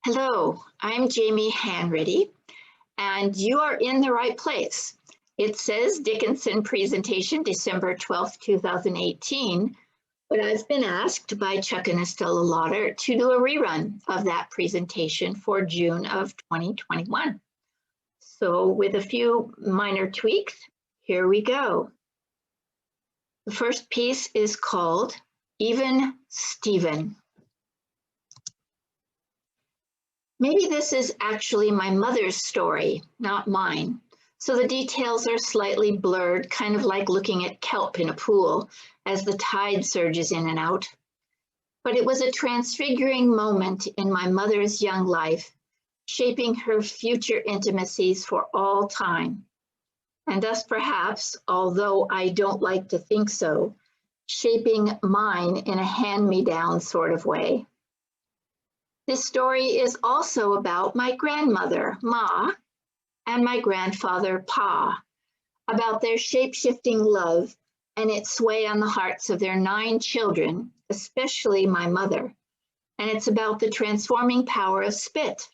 Hello, I'm Jami Hanreddy, and you are in the right place. It says Dickinson presentation, December 12th, 2018, but I've been asked by Chuck and Estella Lauder to do a rerun of that presentation for June of 2021. So with a few minor tweaks, here we go. The first piece is called Even Steven. Maybe this is actually my mother's story, not mine. So the details are slightly blurred, kind of like looking at kelp in a pool as the tide surges in and out. But it was a transfiguring moment in my mother's young life, shaping her future intimacies for all time. And thus perhaps, although I don't like to think so, shaping mine in a hand-me-down sort of way. This story is also about my grandmother, Ma, and my grandfather, Pa, about their shape-shifting love and its sway on the hearts of their 9 children, especially my mother. And it's about the transforming power of spit,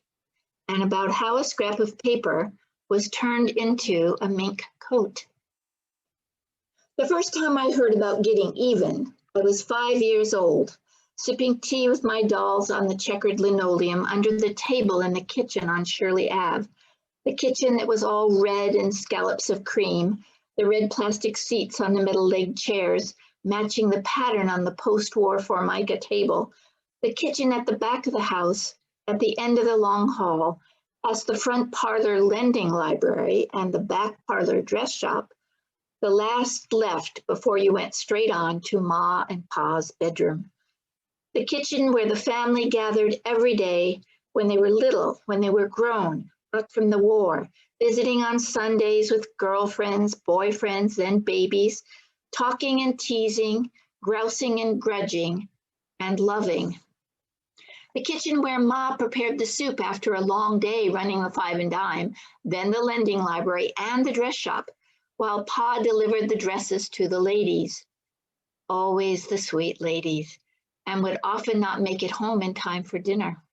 and about how a scrap of paper was turned into a mink coat. The first time I heard about getting even, I was 5 years old, sipping tea with my dolls on the checkered linoleum under the table in the kitchen on Shirley Ave, the kitchen that was all red and scallops of cream, the red plastic seats on the middle-legged chairs, matching the pattern on the post-war Formica table, the kitchen at the back of the house, at the end of the long hall, as the front parlor lending library and the back parlor dress shop, the last left before you went straight on to Ma and Pa's bedroom. The kitchen where the family gathered every day when they were little, when they were grown, up from the war, visiting on Sundays with girlfriends, boyfriends, then babies, talking and teasing, grousing and grudging, and loving. The kitchen where Ma prepared the soup after a long day running the Five and Dime, then the lending library and the dress shop, while Pa delivered the dresses to the ladies. Always the sweet ladies, and would often not make it home in time for dinner.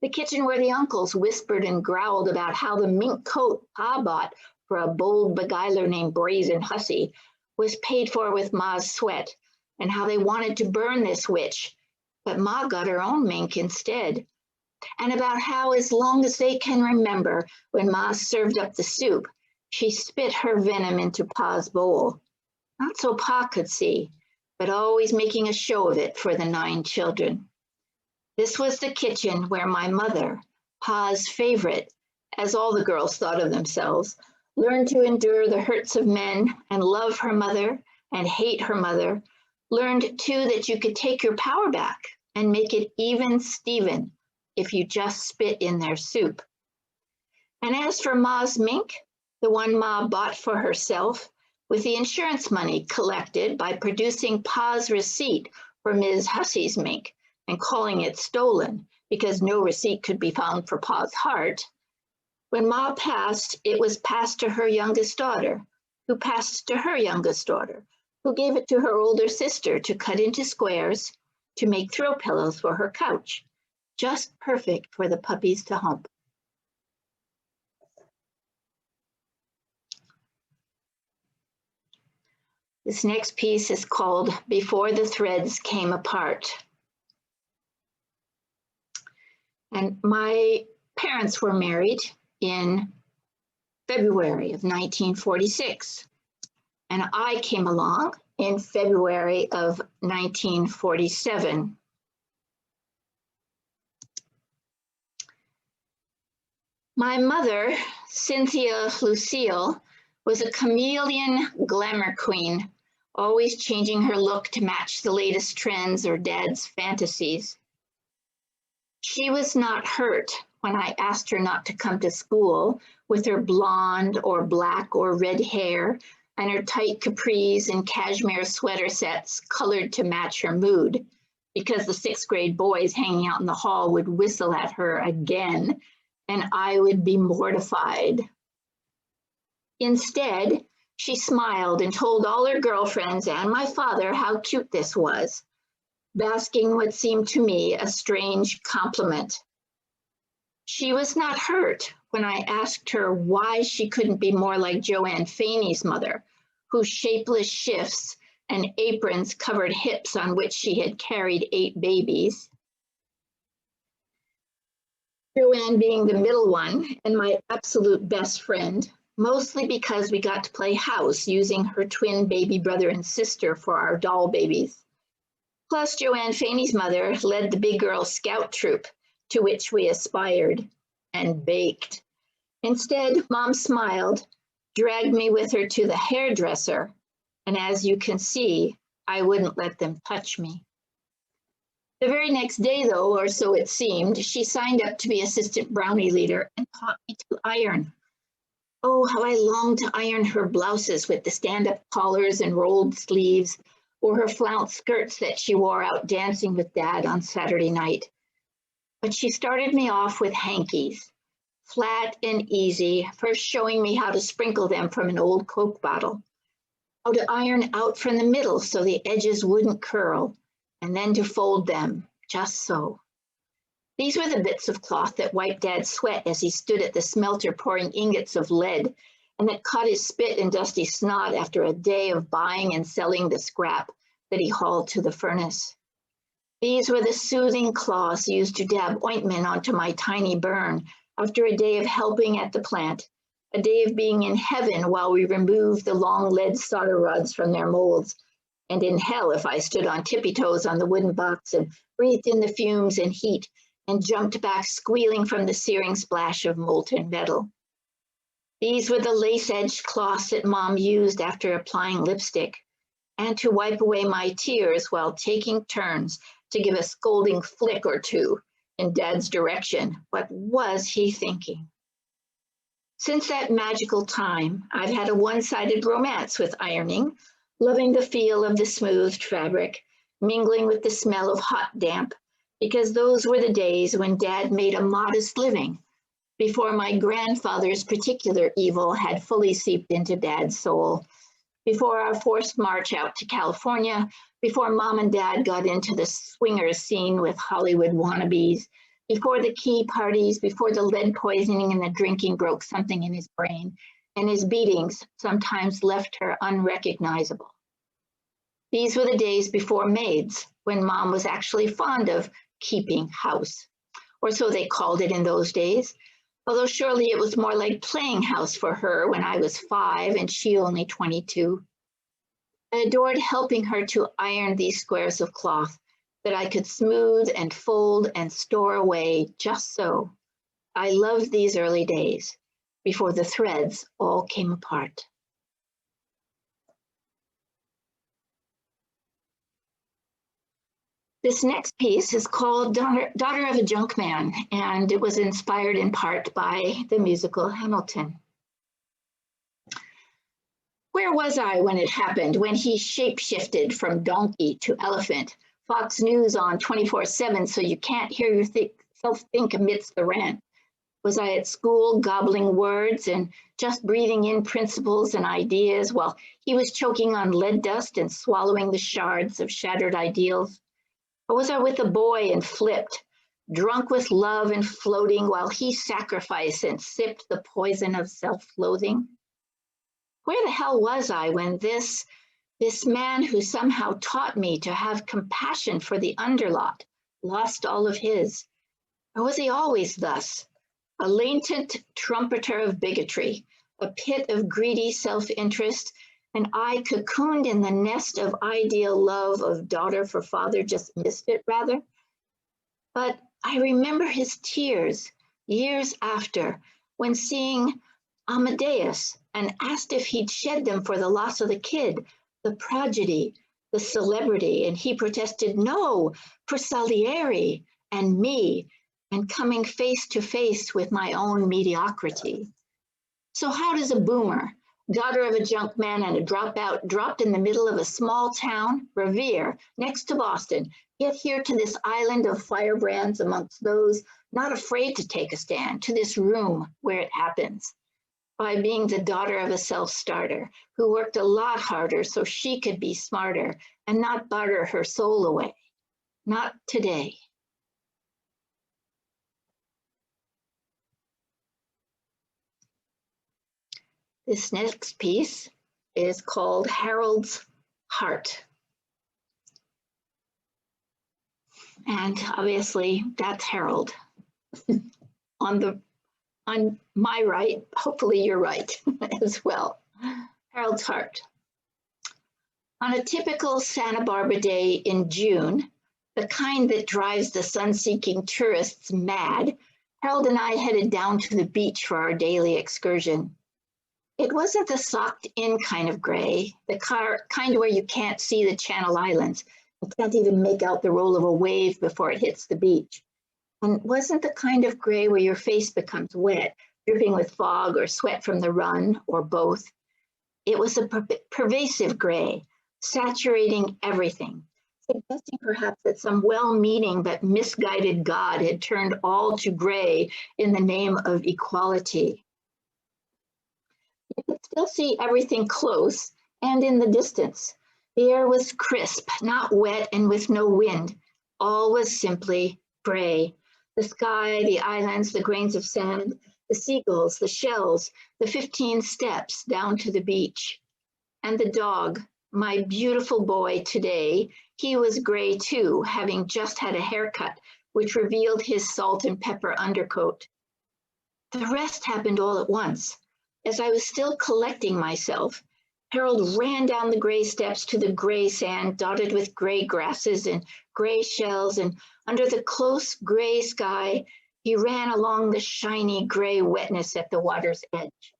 The kitchen where the uncles whispered and growled about how the mink coat Pa bought for a bold beguiler named Brazen Hussy was paid for with Ma's sweat, and how they wanted to burn this witch, but Ma got her own mink instead. And about how, as long as they can remember, when Ma served up the soup, she spit her venom into Pa's bowl. Not so Pa could see, but always making a show of it for the 9 children. This was the kitchen where my mother, Pa's favorite, as all the girls thought of themselves, learned to endure the hurts of men and love her mother and hate her mother, learned too that you could take your power back and make it even Steven if you just spit in their soup. And as for Ma's mink, the one Ma bought for herself, with the insurance money collected by producing Pa's receipt for Ms. Hussy's mink and calling it stolen because no receipt could be found for Pa's heart. When Ma passed, it was passed to her youngest daughter, who passed to her youngest daughter, who gave it to her older sister to cut into squares to make throw pillows for her couch, just perfect for the puppies to hump. This next piece is called Before the Threads Came Apart. And my parents were married in February of 1946. And I came along in February of 1947. My mother, Cynthia Lucille, was a chameleon glamour queen, always changing her look to match the latest trends or Dad's fantasies. She was not hurt when I asked her not to come to school with her blonde or black or red hair and her tight capris and cashmere sweater sets colored to match her mood, because the 6th grade boys hanging out in the hall would whistle at her again, and I would be mortified. Instead, she smiled and told all her girlfriends and my father how cute this was, basking what seemed to me a strange compliment. She was not hurt when I asked her why she couldn't be more like Joanne Faney's mother, whose shapeless shifts and aprons covered hips on which she had carried 8 babies. Joanne being the middle one and my absolute best friend, mostly because we got to play house using her twin baby brother and sister for our doll babies. Plus, Joanne Faney's mother led the big girl scout troop, to which we aspired and baked. Instead, Mom smiled, dragged me with her to the hairdresser, and as you can see, I wouldn't let them touch me. The very next day, though, or so it seemed, she signed up to be assistant brownie leader and taught me to iron. Oh, how I longed to iron her blouses with the stand-up collars and rolled sleeves, or her flounce skirts that she wore out dancing with Dad on Saturday night. But she started me off with hankies, flat and easy, first showing me how to sprinkle them from an old Coke bottle, how to iron out from the middle so the edges wouldn't curl, and then to fold them, just so. These were the bits of cloth that wiped Dad's sweat as he stood at the smelter pouring ingots of lead, and that caught his spit and dusty snot after a day of buying and selling the scrap that he hauled to the furnace. These were the soothing cloths used to dab ointment onto my tiny burn after a day of helping at the plant, a day of being in heaven while we removed the long lead solder rods from their molds, and in hell if I stood on tippy toes on the wooden box and breathed in the fumes and heat and jumped back squealing from the searing splash of molten metal. These were the lace-edged cloths that Mom used after applying lipstick, and to wipe away my tears while taking turns to give a scolding flick or two in Dad's direction. What was he thinking? Since that magical time, I've had a one-sided romance with ironing, loving the feel of the smoothed fabric, mingling with the smell of hot damp, because those were the days when Dad made a modest living, before my grandfather's particular evil had fully seeped into Dad's soul, before our forced march out to California, before Mom and Dad got into the swingers scene with Hollywood wannabes, before the key parties, before the lead poisoning and the drinking broke something in his brain, and his beatings sometimes left her unrecognizable. These were the days before maids, when Mom was actually fond of keeping house, or so they called it in those days, although surely it was more like playing house for her when I was 5 and she only 22. I adored helping her to iron these squares of cloth that I could smooth and fold and store away just so. I loved these early days before the threads all came apart. This next piece is called Daughter of a Junk Man, and it was inspired in part by the musical Hamilton. Where was I when it happened, when he shape-shifted from donkey to elephant? Fox News on 24/7, so you can't hear yourself think amidst the rant. Was I at school gobbling words and just breathing in principles and ideas while he was choking on lead dust and swallowing the shards of shattered ideals? Or was I with a boy and flipped, drunk with love and floating while he sacrificed and sipped the poison of self-loathing? Where the hell was I when this man who somehow taught me to have compassion for the underlot lost all of his? Or was he always thus, a latent trumpeter of bigotry, a pit of greedy self-interest, and I cocooned in the nest of ideal love of daughter for father, just missed it rather? But I remember his tears years after when seeing Amadeus and asked if he'd shed them for the loss of the kid, the prodigy, the celebrity, and he protested no, for Salieri and me, and coming face to face with my own mediocrity. So how does a boomer, daughter of a junk man and a dropout, dropped in the middle of a small town, Revere, next to Boston, get here to this island of firebrands amongst those not afraid to take a stand, to this room where it happens? By being the daughter of a self-starter who worked a lot harder so she could be smarter and not barter her soul away. Not today. This next piece is called Harold's Heart. And obviously that's Harold. On my right, hopefully you're right as well. Harold's Heart. On a typical Santa Barbara day in June, the kind that drives the sun-seeking tourists mad, Harold and I headed down to the beach for our daily excursion. It wasn't the socked-in kind of gray, the kind where you can't see the Channel Islands and can't even make out the roll of a wave before it hits the beach. And it wasn't the kind of gray where your face becomes wet, dripping with fog or sweat from the run, or both. It was a pervasive gray, saturating everything, suggesting perhaps that some well-meaning but misguided God had turned all to gray in the name of equality. You could still see everything close and in the distance. The air was crisp, not wet, and with no wind. All was simply gray. The sky, the islands, the grains of sand, the seagulls, the shells, the 15 steps down to the beach. And the dog, my beautiful boy today, he was gray too, having just had a haircut, which revealed his salt and pepper undercoat. The rest happened all at once. As I was still collecting myself, Harold ran down the gray steps to the gray sand dotted with gray grasses and gray shells, and under the close gray sky, he ran along the shiny gray wetness at the water's edge.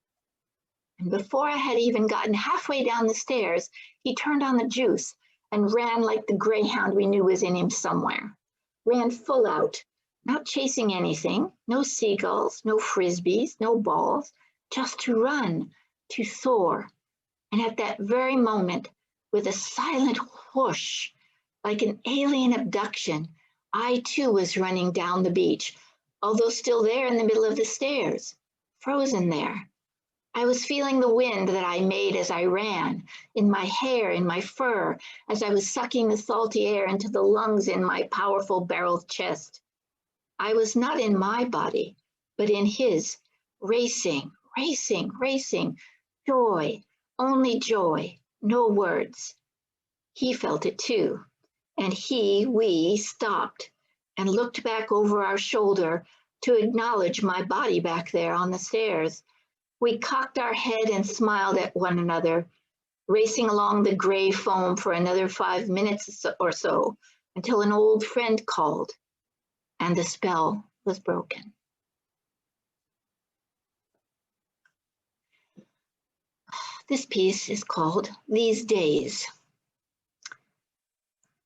And before I had even gotten halfway down the stairs, he turned on the juice and ran like the greyhound we knew was in him somewhere. Ran full out, not chasing anything, no seagulls, no frisbees, no balls, just to run, to soar. And at that very moment, with a silent whoosh, like an alien abduction, I too was running down the beach, although still there in the middle of the stairs, frozen there. I was feeling the wind that I made as I ran, in my hair, in my fur, as I was sucking the salty air into the lungs in my powerful barreled chest. I was not in my body, but in his, racing, racing, racing, joy, only joy, no words. He felt it too, and we stopped and looked back over our shoulder to acknowledge my body back there on the stairs. We cocked our head and smiled at one another, racing along the gray foam for another 5 minutes or so until an old friend called and the spell was broken. This piece is called These Days.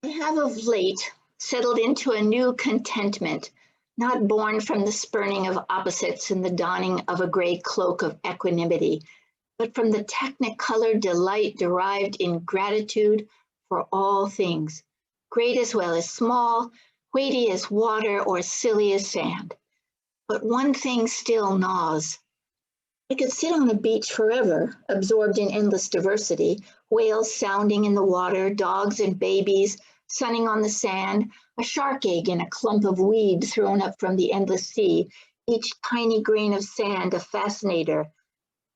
I have of late settled into a new contentment, not born from the spurning of opposites and the donning of a gray cloak of equanimity, but from the technicolor delight derived in gratitude for all things, great as well as small, weighty as water or silly as sand. But one thing still gnaws. I could sit on a beach forever, absorbed in endless diversity, whales sounding in the water, dogs and babies sunning on the sand, a shark egg in a clump of weed thrown up from the endless sea, each tiny grain of sand a fascinator.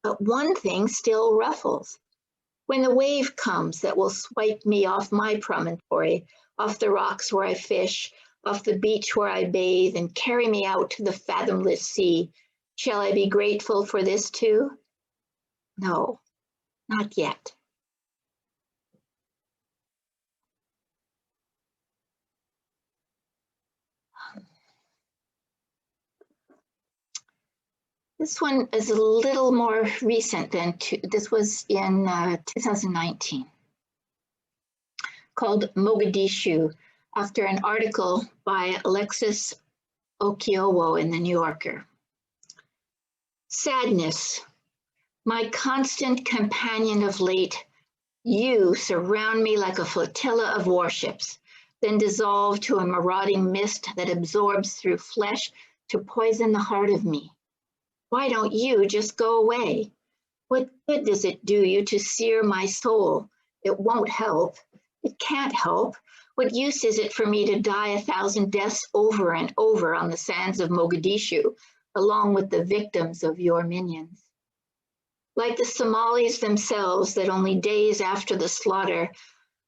But one thing still ruffles. When the wave comes that will swipe me off my promontory, off the rocks where I fish, off the beach where I bathe, and carry me out to the fathomless sea, shall I be grateful for this too? No, not yet. This one is a little more recent than this was in 2019, called Mogadishu, after an article by Alexis Okiowo in the New Yorker. Sadness, my constant companion of late, you surround me like a flotilla of warships, then dissolve to a marauding mist that absorbs through flesh to poison the heart of me. Why don't you just go away? What good does it do you to sear my soul? It won't help. It can't help. What use is it for me to die 1,000 deaths over and over on the sands of Mogadishu, along with the victims of your minions? like the Somalis themselves that only days after the slaughter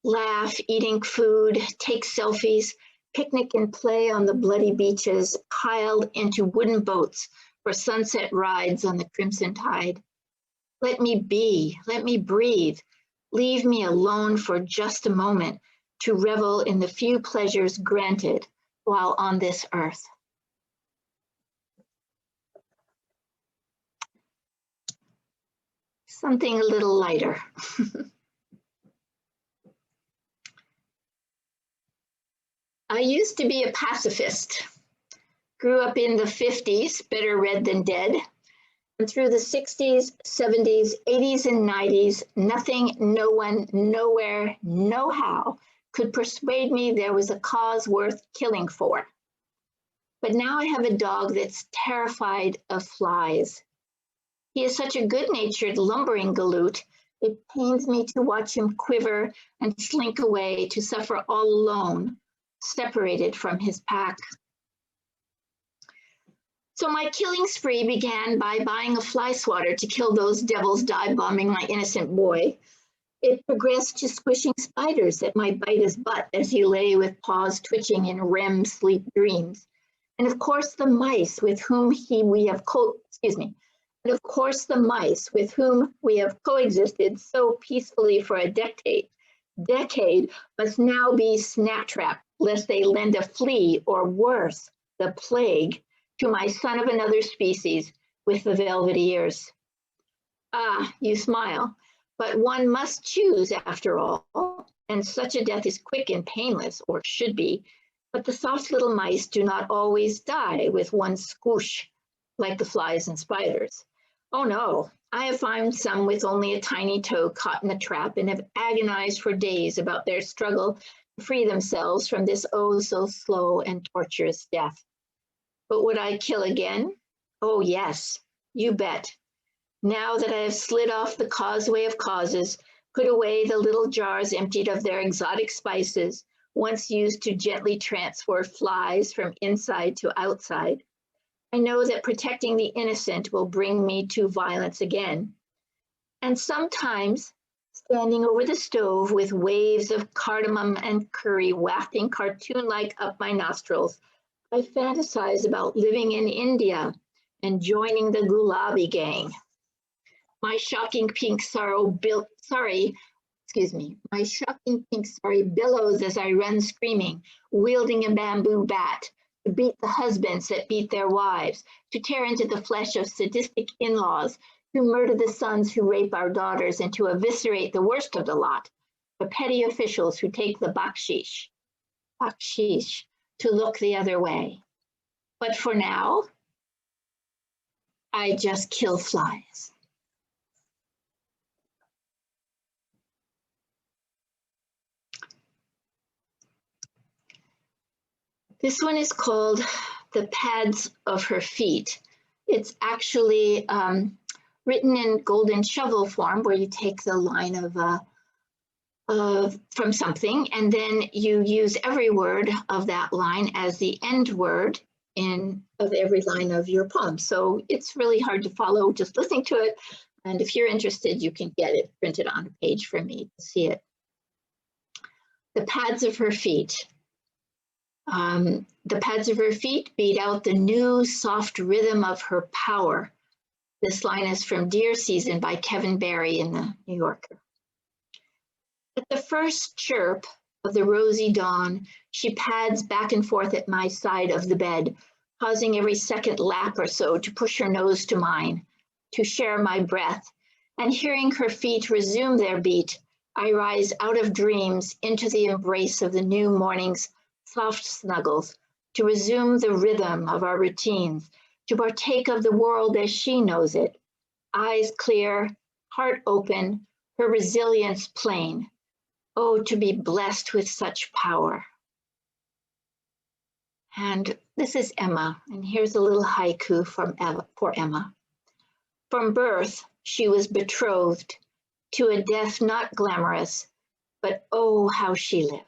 laugh, eating food, take selfies, picnic and play on the bloody beaches, piled into wooden boats for sunset rides on the crimson tide. Let me be, let me breathe. Leave me alone for just a moment to revel in the few pleasures granted while on this earth. Something a little lighter. I used to be a pacifist. Grew up in the 50s, better read than dead. And through the 60s, 70s, 80s, and 90s, nothing, no one, nowhere, no how could persuade me there was a cause worth killing for. But now I have a dog that's terrified of flies. He is such a good-natured, lumbering galoot, it pains me to watch him quiver and slink away to suffer all alone, separated from his pack. So my killing spree began by buying a fly swatter to kill those devils dive bombing my innocent boy. It progressed to squishing spiders that might bite his butt as he lay with paws twitching in REM sleep dreams. And of course the mice with whom we have coexisted so peacefully for a decade must now be snap-trapped lest they lend a flea or worse, the plague, to my son of another species with the velvet ears. Ah, you smile, but one must choose after all, and such a death is quick and painless, or should be, but the soft little mice do not always die with one squoosh, like the flies and spiders. Oh no, I have found some with only a tiny toe caught in a trap and have agonized for days about their struggle to free themselves from this oh so slow and torturous death. But would I kill again? Oh yes, you bet. Now that I have slid off the causeway of causes, put away the little jars emptied of their exotic spices, once used to gently transfer flies from inside to outside, I know that protecting the innocent will bring me to violence again. And sometimes, standing over the stove with waves of cardamom and curry wafting cartoon-like up my nostrils, I fantasize about living in India and joining the Gulabi gang. My shocking pink my shocking pink sorry billows as I run screaming, wielding a bamboo bat, to beat the husbands that beat their wives, to tear into the flesh of sadistic in-laws, to murder the sons who rape our daughters, and to eviscerate the worst of the lot, the petty officials who take the bakshish, to look the other way. But for now, I just kill flies. This one is called The Pads of Her Feet. It's actually written in golden shovel form, where you take the line from something, and then you use every word of that line as the end word of every line of your poem. So it's really hard to follow just listening to it. And if you're interested, you can get it printed on a page for me to see it. The pads of her feet. The pads of her feet beat out the new soft rhythm of her power. This line is from Deer Season by Kevin Barry in the New Yorker. At the first chirp of the rosy dawn, she pads back and forth at my side of the bed, pausing every second lap or so to push her nose to mine, to share my breath, and hearing her feet resume their beat, I rise out of dreams into the embrace of the new morning's soft snuggles, to resume the rhythm of our routines, to partake of the world as she knows it, eyes clear, heart open, her resilience plain. Oh, to be blessed with such power. And this is Emma, and here's a little haiku for Emma. From birth, she was betrothed to a death not glamorous, but oh, how she lived.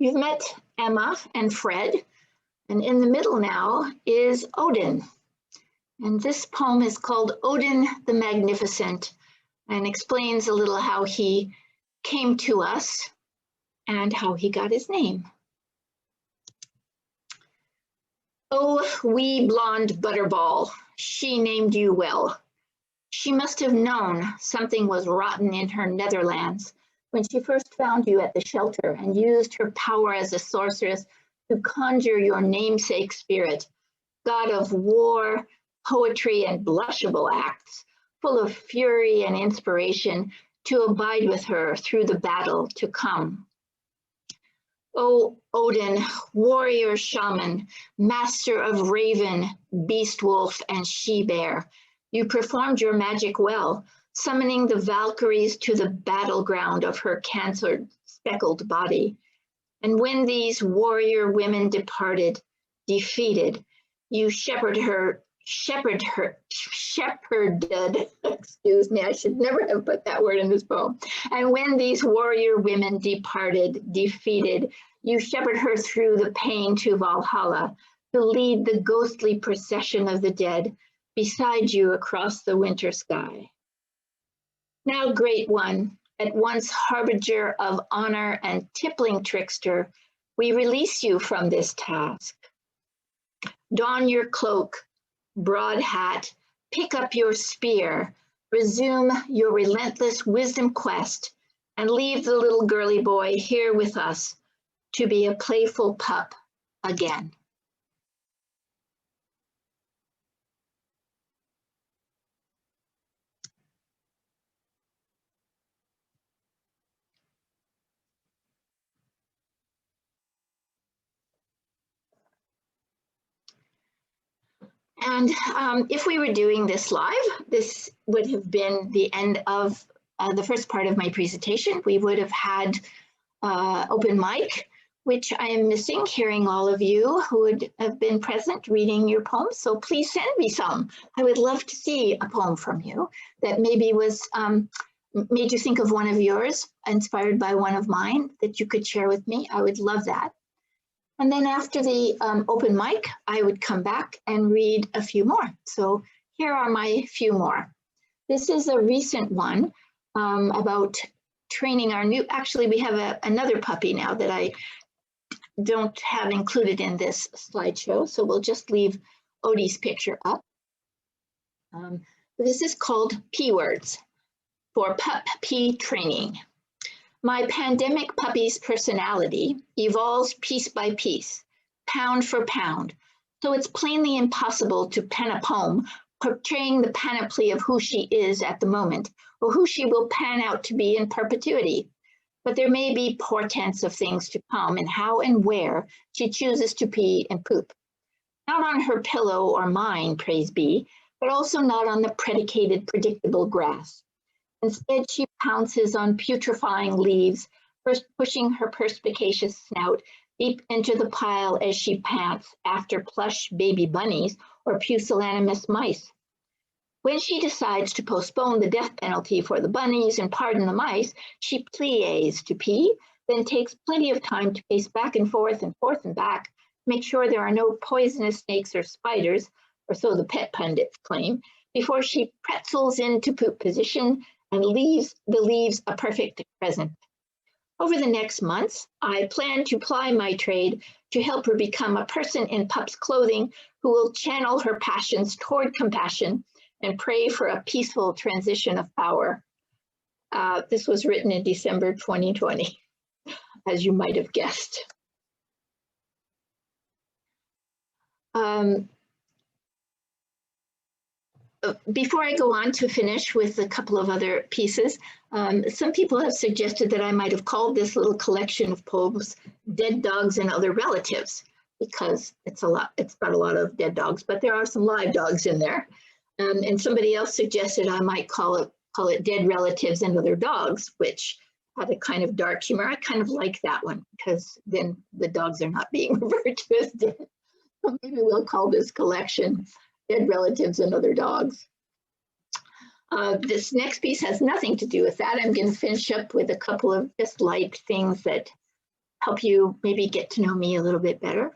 You've met Emma and Fred, And in the middle now is Odin. And this poem is called Odin the Magnificent and explains a little how he came to us and how he got his name. Oh, wee blonde butterball, she named you well. She must have known something was rotten in her Netherlands when she first found you at the shelter and used her power as a sorceress to conjure your namesake spirit, god of war, poetry, and blushable acts, full of fury and inspiration, to abide with her through the battle to come. O Odin, warrior shaman, master of raven, beast wolf, and she-bear, you performed your magic well, summoning the Valkyries to the battleground of her cancer speckled body. And when these warrior women departed, defeated, you shepherded, excuse me, I should never have put that word in this poem. And when these warrior women departed, defeated, you shepherd her through the pain to Valhalla to lead the ghostly procession of the dead beside you across the winter sky. Now, great one, at once harbinger of honor and tippling trickster, we release you from this task. Don your cloak, broad hat, pick up your spear, resume your relentless wisdom quest, and leave the little girly boy here with us to be a playful pup again. And if we were doing this live, this would have been the end of the first part of my presentation. We would have had open mic, which I am missing, hearing all of you who would have been present reading your poems. So please send me some. I would love to see a poem from you that maybe was made you think of one of yours, inspired by one of mine that you could share with me. I would love that. And then after the open mic, I would come back and read a few more. So here are my few more. This is a recent one about training our new, actually we have another puppy now that I don't have included in this slideshow. So we'll just leave Odie's picture up. This is called P Words for Pup P Training. My pandemic puppy's personality evolves piece by piece, pound for pound, so it's plainly impossible to pen a poem portraying the panoply of who she is at the moment, or who she will pan out to be in perpetuity. But there may be portents of things to come in how and where she chooses to pee and poop. Not on her pillow or mine, praise be, but also not on the predicated, predictable grass. Instead, she pounces on putrefying leaves, first pushing her perspicacious snout deep into the pile as she pants after plush baby bunnies or pusillanimous mice. When she decides to postpone the death penalty for the bunnies and pardon the mice, she plies to pee, then takes plenty of time to pace back and forth and back to make sure there are no poisonous snakes or spiders, or so the pet pundits claim, before she pretzels into poop position and leaves the leaves a perfect present. Over the next months, I plan to ply my trade to help her become a person in pup's clothing who will channel her passions toward compassion and pray for a peaceful transition of power. This was written in December 2020, as you might have guessed. Before I go on to finish with a couple of other pieces, some people have suggested that I might have called this little collection of poems Dead Dogs and Other Relatives, because it's got a lot of dead dogs, but there are some live dogs in there. And somebody else suggested I might call it Dead Relatives and Other Dogs, which had a kind of dark humor. I kind of like that one, because then the dogs are not being referred to as dead. So maybe we'll call this collection Dead Relatives and Other Dogs. This next piece has nothing to do with that. I'm going to finish up with a couple of just light things that help you maybe get to know me a little bit better.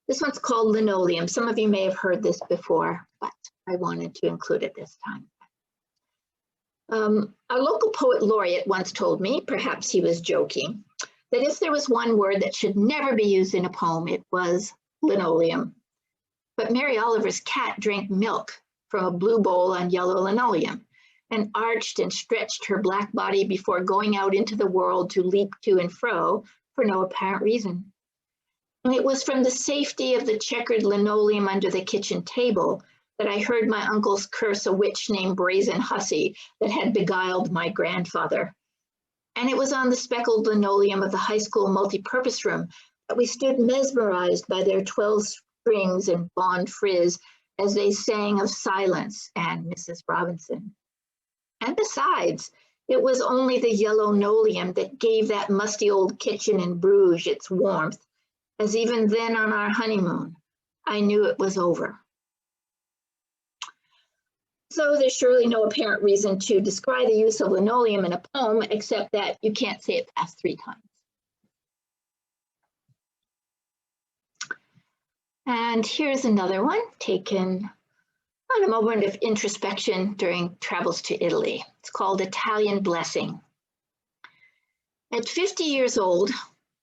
This one's called Linoleum. Some of you may have heard this before, but I wanted to include it this time. Our local poet laureate once told me, perhaps he was joking, that if there was one word that should never be used in a poem, it was linoleum. But Mary Oliver's cat drank milk from a blue bowl on yellow linoleum and arched and stretched her black body before going out into the world to leap to and fro for no apparent reason. And it was from the safety of the checkered linoleum under the kitchen table that I heard my uncles curse a witch named Brazen Hussy that had beguiled my grandfather. And it was on the speckled linoleum of the high school multipurpose room that we stood mesmerized by their 12 strings and blonde frizz as they sang of silence and Mrs. Robinson. And besides, it was only the yellow linoleum that gave that musty old kitchen in Bruges its warmth, as even then on our honeymoon, I knew it was over. So there's surely no apparent reason to describe the use of linoleum in a poem, except that you can't say it past 3 times. And here's another one taken on a moment of introspection during travels to Italy. It's called Italian Blessing. At 50 years old,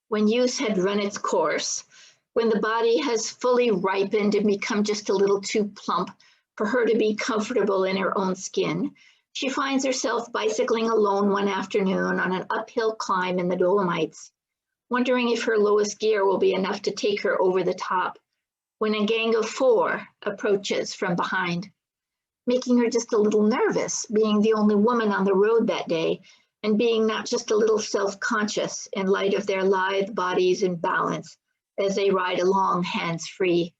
when youth had run its course, when the body has fully ripened and become just a little too plump for her to be comfortable in her own skin, she finds herself bicycling alone one afternoon on an uphill climb in the Dolomites, wondering if her lowest gear will be enough to take her over the top, when a gang of 4 approaches from behind, making her just a little nervous, being the only woman on the road that day, and being not just a little self-conscious in light of their lithe bodies and balance as they ride along hands-free.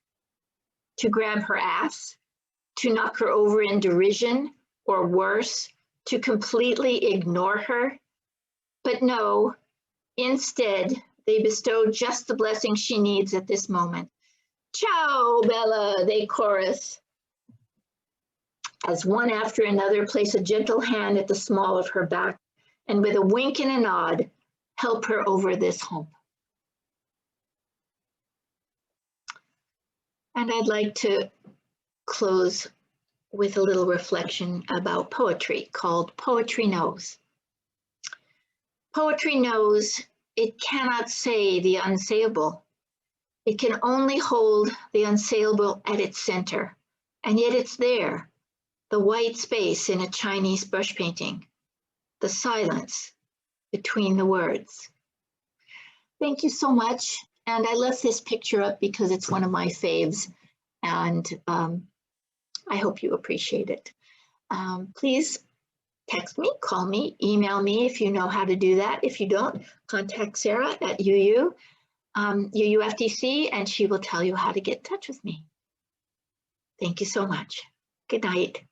To grab her ass, to knock her over in derision, or worse, to completely ignore her. But no, instead, they bestow just the blessing she needs at this moment. Ciao, Bella, they chorus, as one after another place a gentle hand at the small of her back, and with a wink and a nod, help her over this hump. And I'd like to close with a little reflection about poetry called Poetry Knows. Poetry knows it cannot say the unsayable. It can only hold the unsayable at its center, and yet it's there, the white space in a Chinese brush painting, the silence between the words. Thank you so much. And I left this picture up because it's one of my faves, and I hope you appreciate it. Please text me, call me, email me if you know how to do that. If you don't, contact Sarah at UUFTC, and she will tell you how to get in touch with me. Thank you so much. Good night.